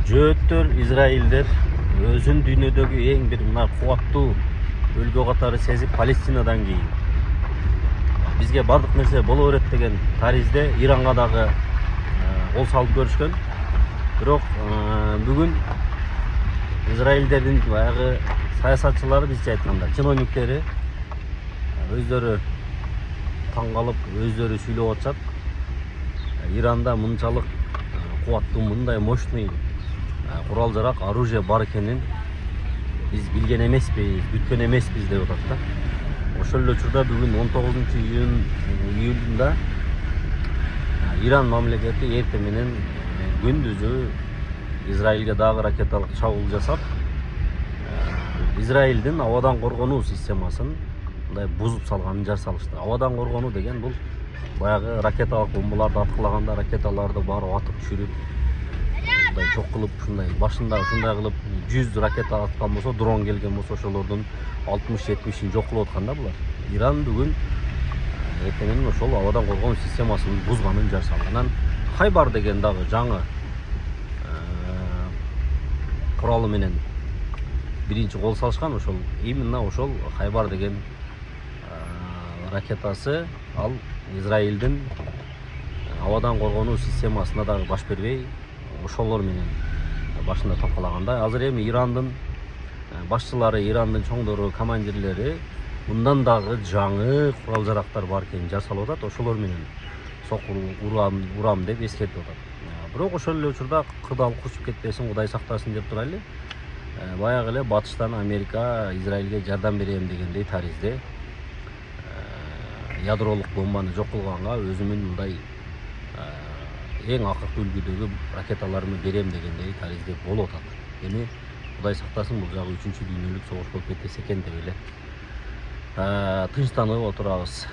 Жөөттөр, Израилдер өзүн дүйнөдөгү эң бир мына кубаттуу өлкө катары сезип Палестинадан кийин бизге бардык нерсе боло берет деген таризде Иранга дагы кол салып көрүшкөн. Бирок бүгүн Израилдердин баягы саясатчылары, бизче айтканда чиновниктери өздөрү таң калып, өздөрү сүйлөп атышат. Иранда мынчалык кубаттуу, мындай мощный курал жарак, оружие бар экенин биз билген эмеспиз, күткөн эмеспиз деп атат да. Ошол эле учурда бүгүн 19-июлунда Иран мамлекети эртең менен күндүзү Израилге дагы ракеталык чабуул жасап, Израилдин абадан коргонуу системасын мындай бузуп салганын жар салышты. Абадан коргонуу деген бул баягы ракеталык бомбаларды аткылаганда ракеталарды барып атып түшүрүп, мындай жок кылып, ушундай башында ушундай кылып 100 ракета аткан болсо, дрон келген болсо, ошолордун 60-70-ин жок кылып аткан да булар. Иран бүгүн эртеңин ошол абадан коргонуу системасын бузганын жар салды. Анан Хайбар деген дагы жаңы куралы менен биринчи кол салышкан. Ошол именно ошол Хайбар деген ракетасы ал Израилдин абадан коргонуу системасына дагы баш бербей, ошолор менен башында талкалаганда, азыр эми Ирандын башчылары, Ирандын чоңдору, командирлери мындан дагы жаңы курал жарактар бар экенин жар салып атат. Ошолор менен урам деп эскертип атат. Бирок ошол эле учурда кырдаалып кучуп кетпесин, Кудай сактасын деп турайлы. Баягы эле батыштан Америка Израилге жардам берем дегендей таризде ядролук бомбаны жок кылганга өзүмүн мындай эң акыркы үлгүдөгү ракеталарымды берем дегендей таризде болуп атат. Эми Кудай сактасын, бул жагы 3-дүйнөлүк согуш болуп кетпесе экен деп эле тынчтанып отурабыз.